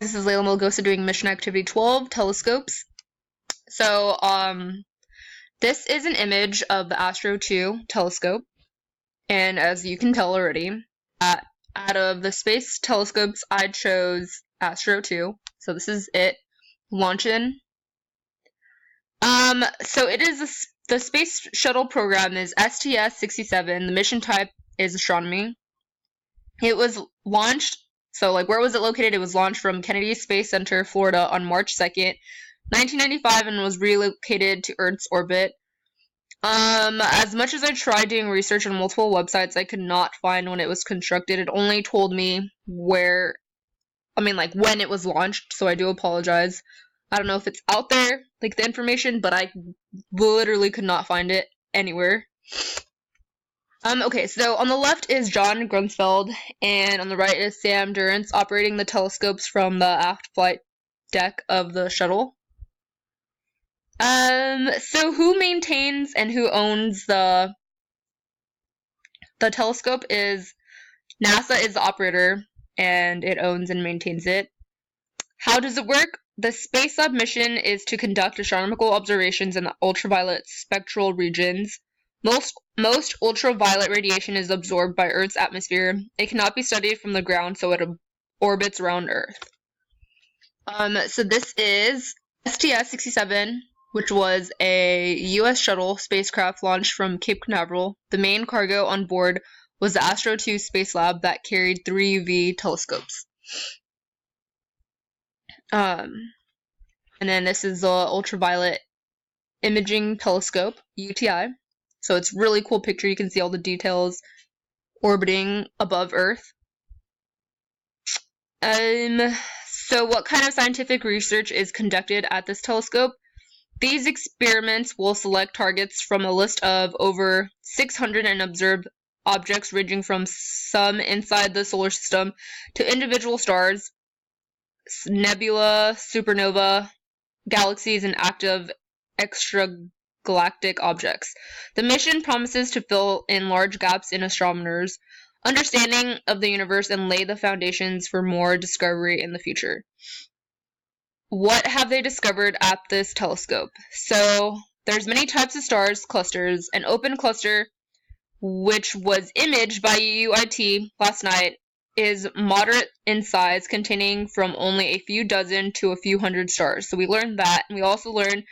This is Layla Melgosa doing Mission Activity 12, Telescopes. So, this is an image of the Astro 2 telescope, and as you can tell already, out of the space telescopes, I chose Astro 2. So this is it, launching. So it is the Space Shuttle program is STS-67. The mission type is astronomy. It was launched. So, where was it located? It was launched from Kennedy Space Center, Florida on March 2nd, 1995, and was relocated to Earth's orbit. As much as I tried doing research on multiple websites, I could not find when it was constructed. It only told me when it was launched, so I do apologize. I don't know if it's out there, the information, but I literally could not find it anywhere. Okay, so on the left is John Grunsfeld, and on the right is Sam Durrance operating the telescopes from the aft flight deck of the shuttle. So who maintains and who owns the telescope is NASA is the operator, and it owns and maintains it. How does it work? The Space Lab mission is to conduct astronomical observations in the ultraviolet spectral regions. Most ultraviolet radiation is absorbed by Earth's atmosphere. It cannot be studied from the ground, so it orbits around Earth. So this is STS-67, which was a U.S. shuttle spacecraft launched from Cape Canaveral. The main cargo on board was the Astro 2 Space Lab that carried 3 UV telescopes. And then this is the Ultraviolet Imaging Telescope, UTI. So it's a really cool picture. You can see all the details orbiting above Earth. So what kind of scientific research is conducted at this telescope? These experiments will select targets from a list of over 600 and observe objects ranging from some inside the solar system to individual stars, nebula, supernova, galaxies, and active extragalactic objects. The mission promises to fill in large gaps in astronomers' understanding of the universe and lay the foundations for more discovery in the future. What have they discovered at this telescope? So there's many types of stars clusters. An open cluster, which was imaged by UIT last night, is moderate in size, containing from only a few dozen to a few hundred stars. So we learned that, and we also learned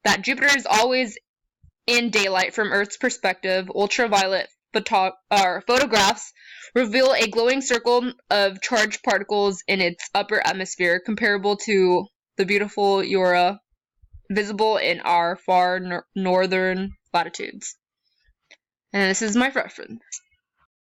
that Jupiter is always in daylight from Earth's perspective. Ultraviolet photographs reveal a glowing circle of charged particles in its upper atmosphere, comparable to the beautiful aurora visible in our far northern latitudes. And this is my reference.